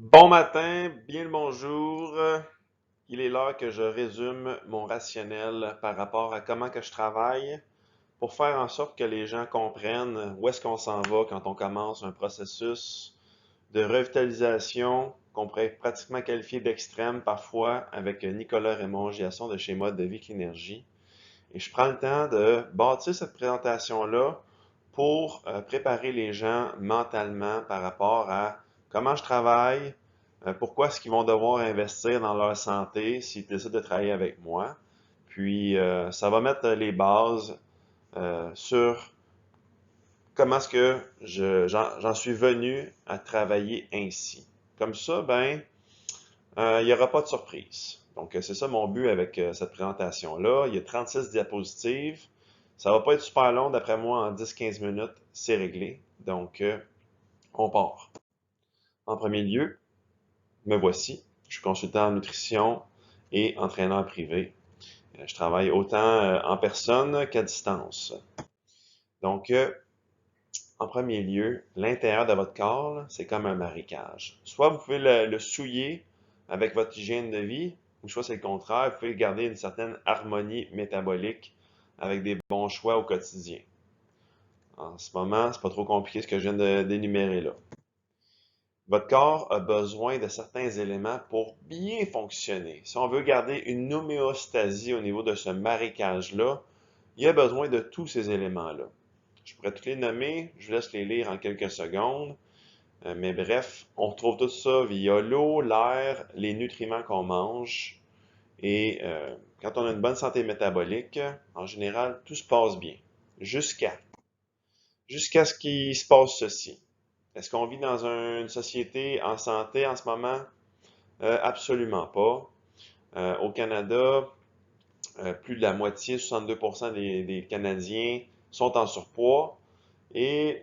Bon matin, bien le bonjour. Il est l'heure que je résume mon rationnel par rapport à comment que je travaille pour faire en sorte que les gens comprennent où est-ce qu'on s'en va quand on commence un processus de revitalisation qu'on pourrait pratiquement qualifier d'extrême parfois avec Nicolas Raymond Giasson de chez Mode de Vie Énergie. Et je prends le temps de bâtir cette présentation-là pour préparer les gens mentalement par rapport à comment je travaille, pourquoi est-ce qu'ils vont devoir investir dans leur santé s'ils décident de travailler avec moi. Puis, ça va mettre les bases sur comment est-ce que j'en suis venu à travailler ainsi. Comme ça, ben, il n'y aura pas de surprise. Donc, c'est ça mon but avec cette présentation-là. Il y a 36 diapositives. Ça va pas être super long, d'après moi, en 10-15 minutes, c'est réglé. Donc, on part. En premier lieu, me voici. Je suis consultant en nutrition et entraîneur privé. Je travaille autant en personne qu'à distance. Donc, en premier lieu, l'intérieur de votre corps, là, c'est comme un marécage. Soit vous pouvez le souiller avec votre hygiène de vie, ou soit c'est le contraire, vous pouvez garder une certaine harmonie métabolique avec des bons choix au quotidien. En ce moment, c'est pas trop compliqué ce que je viens d'énumérer là. Votre corps a besoin de certains éléments pour bien fonctionner. Si on veut garder une homéostasie au niveau de ce marécage-là, il y a besoin de tous ces éléments-là. Je pourrais tous les nommer, je vous laisse les lire en quelques secondes. Mais bref, on retrouve tout ça via l'eau, l'air, les nutriments qu'on mange. Et quand on a une bonne santé métabolique, en général, tout se passe bien. Jusqu'à jusqu'à ce qu'il se passe ceci. Est-ce qu'on vit dans une société en santé en ce moment? Absolument pas. Au Canada, plus de la moitié, 62% des Canadiens sont en surpoids et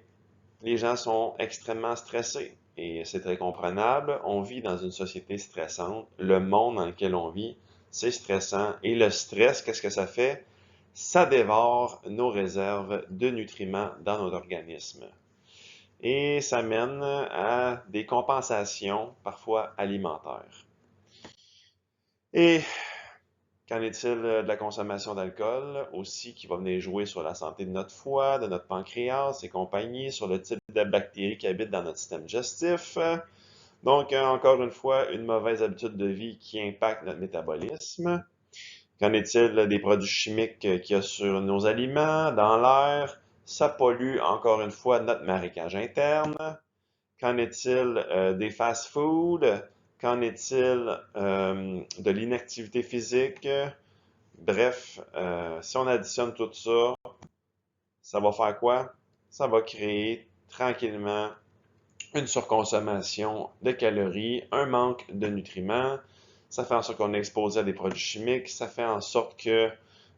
les gens sont extrêmement stressés. Et c'est très comprenable. On vit dans une société stressante. Le monde dans lequel on vit, c'est stressant. Et le stress, qu'est-ce que ça fait? Ça dévore nos réserves de nutriments dans notre organisme. Et ça mène à des compensations, parfois alimentaires. Et qu'en est-il de la consommation d'alcool aussi qui va venir jouer sur la santé de notre foie, de notre pancréas et compagnie, sur le type de bactéries qui habitent dans notre système digestif. Donc, encore une fois, une mauvaise habitude de vie qui impacte notre métabolisme. Qu'en est-il des produits chimiques qu'il y a sur nos aliments, dans l'air? Ça pollue encore une fois notre marécage interne. Qu'en est-il des fast-foods? Qu'en est-il de l'inactivité physique? Bref, si on additionne tout ça, ça va faire quoi? Ça va créer tranquillement une surconsommation de calories, un manque de nutriments. Ça fait en sorte qu'on est exposé à des produits chimiques. Ça fait en sorte que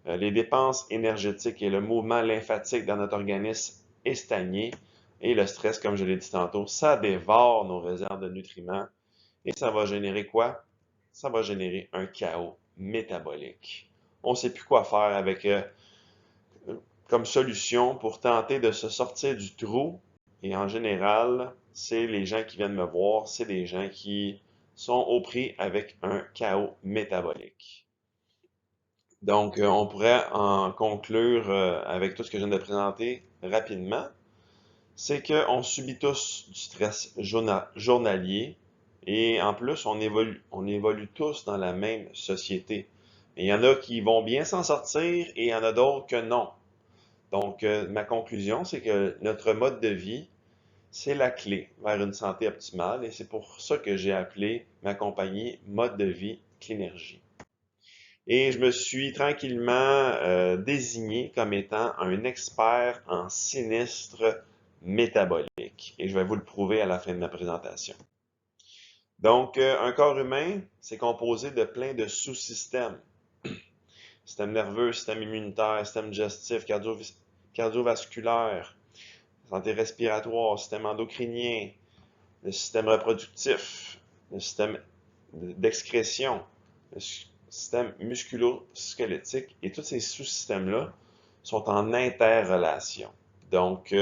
les dépenses énergétiques et le mouvement lymphatique dans notre organisme est stagné. Et le stress, comme je l'ai dit tantôt, ça dévore nos réserves de nutriments. Et ça va générer quoi? Ça va générer un chaos métabolique. On ne sait plus quoi faire avec comme solution pour tenter de se sortir du trou. Et en général, c'est les gens qui viennent me voir, c'est des gens qui sont au prix avec un chaos métabolique. Donc, on pourrait en conclure avec tout ce que je viens de présenter rapidement. C'est qu'on subit tous du stress journalier et en plus, on évolue tous dans la même société. Il y en a qui vont bien s'en sortir et il y en a d'autres que non. Donc, ma conclusion, c'est que notre mode de vie, c'est la clé vers une santé optimale et c'est pour ça que j'ai appelé ma compagnie Mode de vie Clénergie. Et je me suis tranquillement désigné comme étant un expert en sinistre métabolique. Et je vais vous le prouver à la fin de ma présentation. Donc, un corps humain, c'est composé de plein de sous-systèmes. Système nerveux, système immunitaire, système digestif, cardiovasculaire, santé respiratoire, système endocrinien, le système reproductif, le système d'excrétion, le système musculo-squelettique. Et tous ces sous-systèmes-là sont en interrelation. Donc,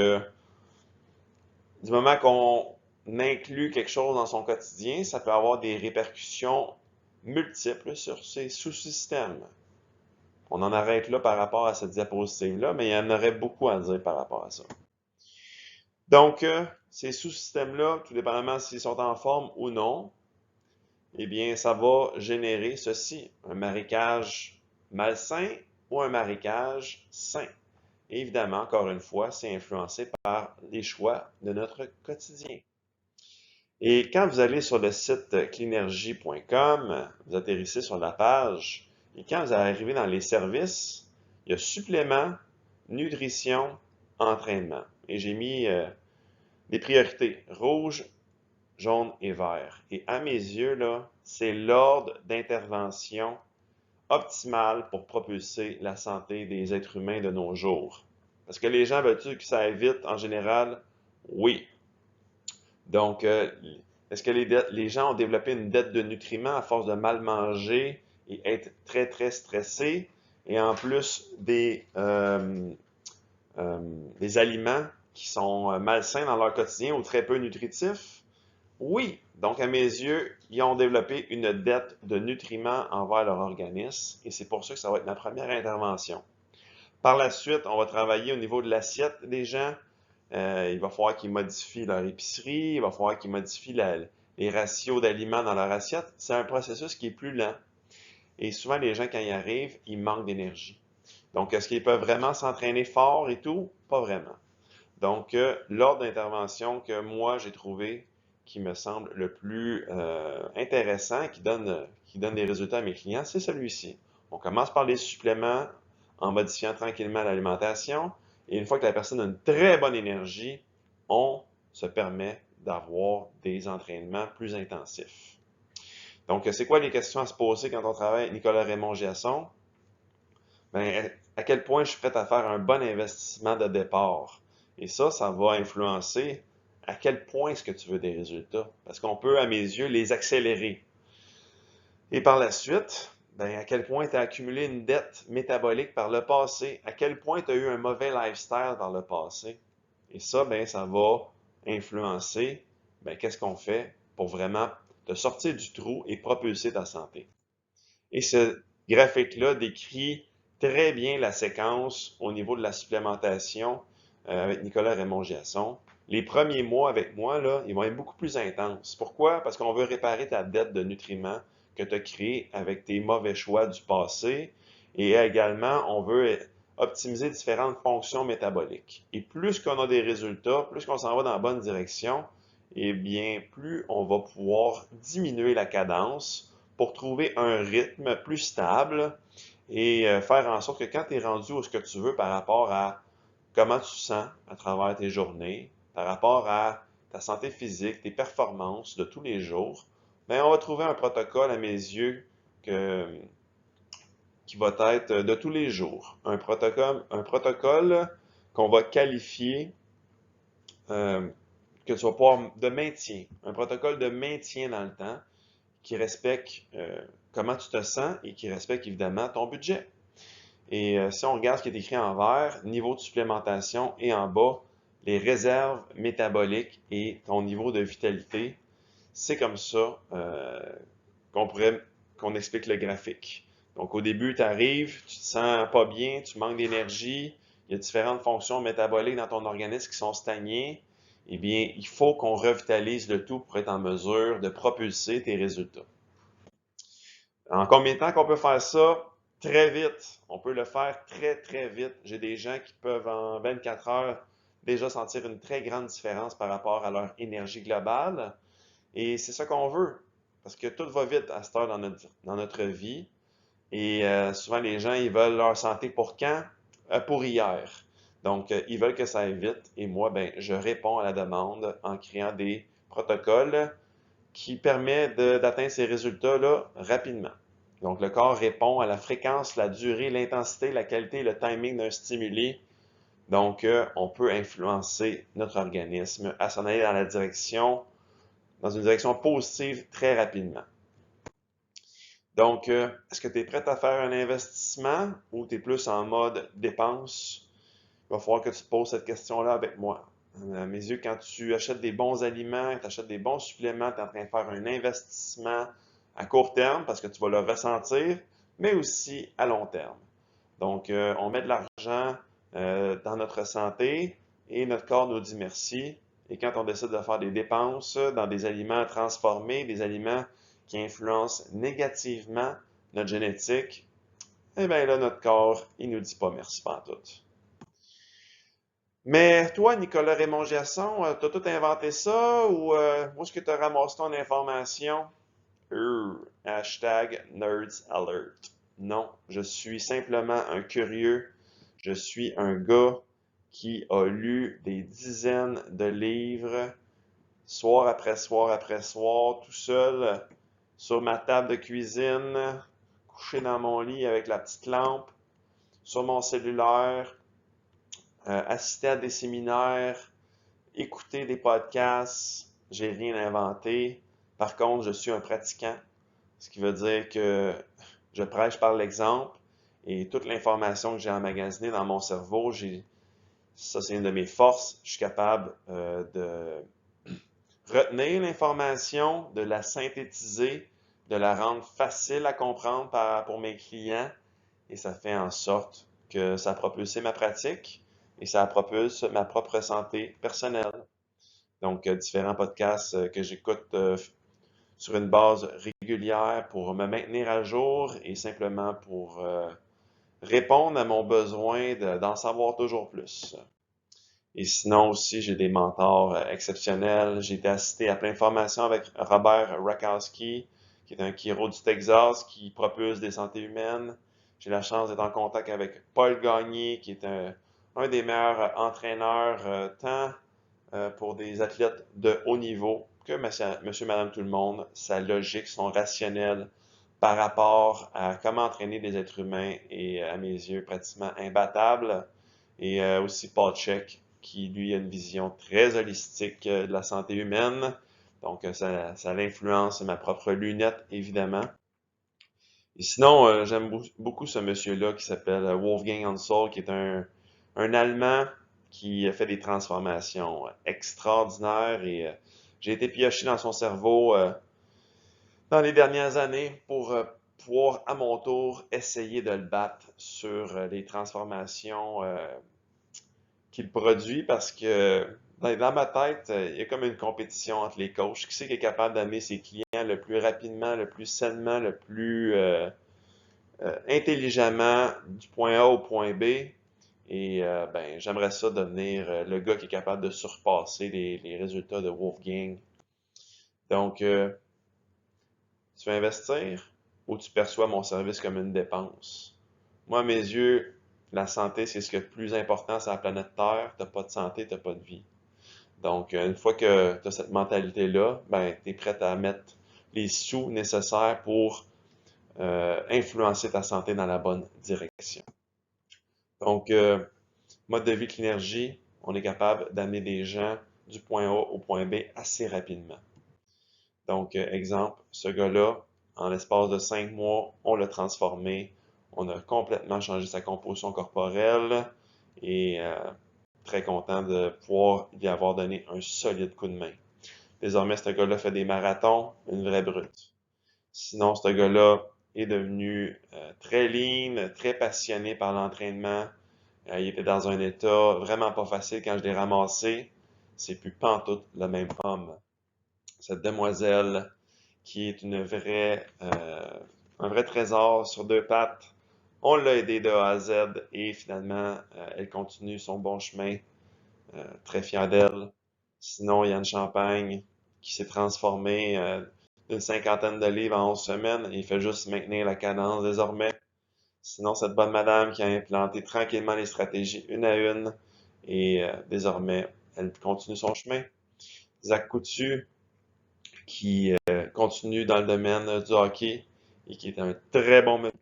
du moment qu'on inclut quelque chose dans son quotidien, ça peut avoir des répercussions multiples sur ses sous-systèmes. On en arrête là par rapport à cette diapositive-là, mais il y en aurait beaucoup à dire par rapport à ça. Donc, ces sous-systèmes-là, tout dépendamment s'ils sont en forme ou non, eh bien, ça va générer ceci, un marécage malsain ou un marécage sain. Et évidemment, encore une fois, c'est influencé par les choix de notre quotidien. Et quand vous allez sur le site cleanergy.com, vous atterrissez sur la page, et quand vous arrivez dans les services, il y a supplément, nutrition, entraînement. Et j'ai mis des priorités, rouge, jaune et vert. Et à mes yeux, là, c'est l'ordre d'intervention optimal pour propulser la santé des êtres humains de nos jours. Parce que les gens veulent-ils que ça aille vite en général? Oui. Donc, est-ce que les gens ont développé une dette de nutriments à force de mal manger et être très, très stressés? Et en plus des aliments qui sont malsains dans leur quotidien ou très peu nutritifs? Oui. Donc, à mes yeux, ils ont développé une dette de nutriments envers leur organisme et c'est pour ça que ça va être ma première intervention. Par la suite, on va travailler au niveau de l'assiette des gens. Il va falloir qu'ils modifient leur épicerie, il va falloir qu'ils modifient les ratios d'aliments dans leur assiette. C'est un processus qui est plus lent. Et souvent, les gens, quand ils arrivent, ils manquent d'énergie. Donc, est-ce qu'ils peuvent vraiment s'entraîner fort et tout? Pas vraiment. Donc, l'ordre d'intervention que moi, j'ai trouvé qui me semble le plus intéressant, qui donne des résultats à mes clients, c'est celui-ci. On commence par les suppléments en modifiant tranquillement l'alimentation. Et une fois que la personne a une très bonne énergie, on se permet d'avoir des entraînements plus intensifs. Donc, c'est quoi les questions à se poser quand on travaille avec Nicolas Raymond Giasson? Ben, à quel point je suis prêt à faire un bon investissement de départ? Et ça va influencer à quel point est-ce que tu veux des résultats. Parce qu'on peut, à mes yeux, les accélérer. Et par la suite, ben, à quel point tu as accumulé une dette métabolique par le passé, à quel point tu as eu un mauvais lifestyle par le passé. Et ça, ben, ça va influencer ben, qu'est-ce qu'on fait pour vraiment te sortir du trou et propulser ta santé. Et ce graphique-là décrit très bien la séquence au niveau de la supplémentation avec Nicolas Raymond Giasson. Les premiers mois avec moi, là, ils vont être beaucoup plus intenses. Pourquoi? Parce qu'on veut réparer ta dette de nutriments que tu as créée avec tes mauvais choix du passé. Et également, on veut optimiser différentes fonctions métaboliques. Et plus qu'on a des résultats, plus qu'on s'en va dans la bonne direction, eh bien, plus on va pouvoir diminuer la cadence pour trouver un rythme plus stable et faire en sorte que quand tu es rendu où ce que tu veux par rapport à comment tu te sens à travers tes journées, par rapport à ta santé physique, tes performances de tous les jours, bien, on va trouver un protocole à mes yeux qui va être de tous les jours. Un protocole qu'on va qualifier que tu vas pouvoir de maintien, un protocole de maintien dans le temps qui respecte comment tu te sens et qui respecte évidemment ton budget. Et si on regarde ce qui est écrit en vert, niveau de supplémentation et en bas, les réserves métaboliques et ton niveau de vitalité, c'est comme ça qu'on explique le graphique. Donc au début, tu arrives, tu te sens pas bien, tu manques d'énergie, il y a différentes fonctions métaboliques dans ton organisme qui sont stagnées. Eh bien, il faut qu'on revitalise le tout pour être en mesure de propulser tes résultats. En combien de temps qu'on peut faire ça? Très vite. On peut le faire très, très vite. J'ai des gens qui peuvent en 24 heures déjà sentir une très grande différence par rapport à leur énergie globale. Et c'est ça qu'on veut. Parce que tout va vite à cette heure dans notre vie. Et souvent, les gens, ils veulent leur santé pour quand? Pour hier. Donc, ils veulent que ça aille vite. Et moi, ben, je réponds à la demande en créant des protocoles qui permettent d'atteindre ces résultats-là rapidement. Donc, le corps répond à la fréquence, la durée, l'intensité, la qualité, le timing d'un stimuli. Donc, on peut influencer notre organisme à s'en aller dans une direction positive très rapidement. Donc, est-ce que tu es prêt à faire un investissement ou tu es plus en mode dépense? Il va falloir que tu te poses cette question-là avec moi. À mes yeux, quand tu achètes des bons aliments, tu achètes des bons suppléments, tu es en train de faire un investissement à court terme parce que tu vas le ressentir, mais aussi à long terme. Donc, on met de l'argent dans notre santé et notre corps nous dit merci. Et quand on décide de faire des dépenses dans des aliments transformés, des aliments qui influencent négativement notre génétique, eh bien là, notre corps, il nous dit pas merci pantoute. Mais toi, Nicolas Raymond Giasson, t'as tout inventé ça ou où est-ce que tu as ramassé ton information? Hashtag Nerds Alert. Non, je suis simplement un curieux. Je suis un gars qui a lu des dizaines de livres, soir après soir après soir, tout seul, sur ma table de cuisine, couché dans mon lit avec la petite lampe, sur mon cellulaire, assister à des séminaires, écouter des podcasts. J'ai rien inventé. Par contre, je suis un pratiquant, ce qui veut dire que je prêche par l'exemple et toute l'information que j'ai emmagasinée dans mon cerveau, ça c'est une de mes forces. Je suis capable de retenir l'information, de la synthétiser, de la rendre facile à comprendre pour mes clients et ça fait en sorte que ça a propulsé ma pratique et ça propulse ma propre santé personnelle. Donc, différents podcasts que j'écoute sur une base régulière pour me maintenir à jour et simplement pour répondre à mon besoin d'en savoir toujours plus. Et sinon aussi, j'ai des mentors exceptionnels. J'ai été assisté à plein de formations avec Robert Rakowski, qui est un chiro du Texas qui propulse des santé humaines. J'ai la chance d'être en contact avec Paul Gagné, qui est un des meilleurs entraîneurs tant pour des athlètes de haut niveau que monsieur, madame, tout le monde, sa logique, son rationnel par rapport à comment entraîner des êtres humains est, à mes yeux, pratiquement imbattable. Et aussi Paul Chek, qui lui a une vision très holistique de la santé humaine. Donc, ça influence ma propre lunette, évidemment. Et sinon, j'aime beaucoup ce monsieur-là qui s'appelle Wolfgang Hansel, qui est un Allemand qui a fait des transformations extraordinaires et j'ai été pioché dans son cerveau dans les dernières années pour pouvoir à mon tour essayer de le battre sur les transformations qu'il produit parce que dans ma tête, il y a comme une compétition entre les coachs. Qui c'est qui est capable d'amener ses clients le plus rapidement, le plus sainement, le plus intelligemment du point A au point B. Et ben, j'aimerais ça devenir le gars qui est capable de surpasser les résultats de Wolfgang. Donc, tu veux investir ou tu perçois mon service comme une dépense? Moi, à mes yeux, la santé, c'est ce qui est le plus important sur la planète Terre. T'as pas de santé, t'as pas de vie. Donc, une fois que tu as cette mentalité-là, ben, tu es prêt à mettre les sous nécessaires pour influencer ta santé dans la bonne direction. Donc, mode de vie Clinergie, on est capable d'amener des gens du point A au point B assez rapidement. Donc, exemple, ce gars-là, en l'espace de 5 mois, on l'a transformé. On a complètement changé sa composition corporelle et très content de pouvoir lui avoir donné un solide coup de main. Désormais, ce gars-là fait des marathons, une vraie brute. Sinon, ce gars-là est devenu très lean, très passionné par l'entraînement. Il était dans un état vraiment pas facile quand je l'ai ramassé. C'est plus pantoute le même homme. Cette demoiselle qui est un vrai trésor sur deux pattes. On l'a aidé de A à Z et finalement, elle continue son bon chemin. Très fier d'elle. Sinon, Yann Champagne qui s'est transformé d'une cinquantaine de livres en 11 semaines. Il fait juste maintenir la cadence désormais. Sinon, cette bonne madame qui a implanté tranquillement les stratégies une à une et désormais, elle continue son chemin. Zach Coutu qui continue dans le domaine du hockey et qui est un très bon monsieur.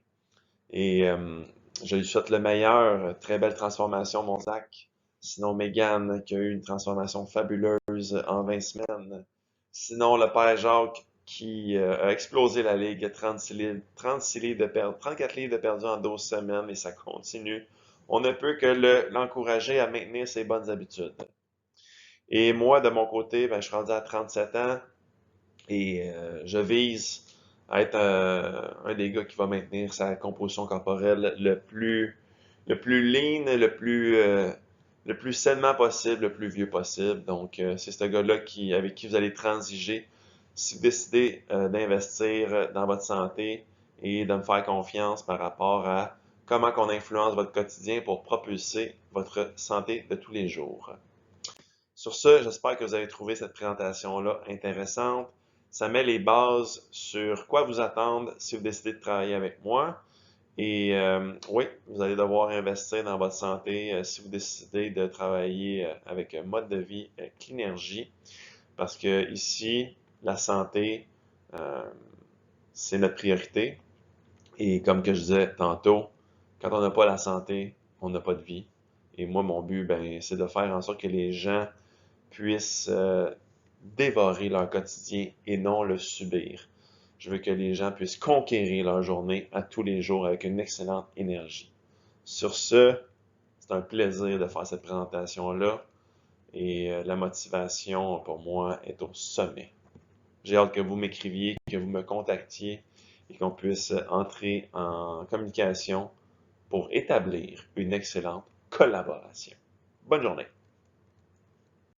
Et je lui souhaite le meilleur. Très belle transformation, mon Zach. Sinon, Megan qui a eu une transformation fabuleuse en 20 semaines. Sinon, le père Jacques qui a explosé la ligue, 34 livres de perdu en 12 semaines et ça continue. On ne peut que l'encourager à maintenir ses bonnes habitudes. Et moi, de mon côté, ben, je suis rendu à 37 ans et je vise à être un des gars qui va maintenir sa composition corporelle le plus lean, le plus sainement possible, le plus vieux possible. Donc, c'est ce gars-là avec qui vous allez transiger si vous décidez d'investir dans votre santé et de me faire confiance par rapport à comment on influence votre quotidien pour propulser votre santé de tous les jours. Sur ce, j'espère que vous avez trouvé cette présentation-là intéressante. Ça met les bases sur quoi vous attendre si vous décidez de travailler avec moi. Et oui, vous allez devoir investir dans votre santé si vous décidez de travailler avec un mode de vie Cleanergy. Parce que ici, la santé, euh, c'est notre priorité. Et comme que je disais tantôt, quand on n'a pas la santé, on n'a pas de vie. Et moi, mon but, ben, c'est de faire en sorte que les gens puissent dévorer leur quotidien et non le subir. Je veux que les gens puissent conquérir leur journée à tous les jours avec une excellente énergie. Sur ce, c'est un plaisir de faire cette présentation-là et la motivation pour moi est au sommet. J'ai hâte que vous m'écriviez, que vous me contactiez et qu'on puisse entrer en communication pour établir une excellente collaboration. Bonne journée!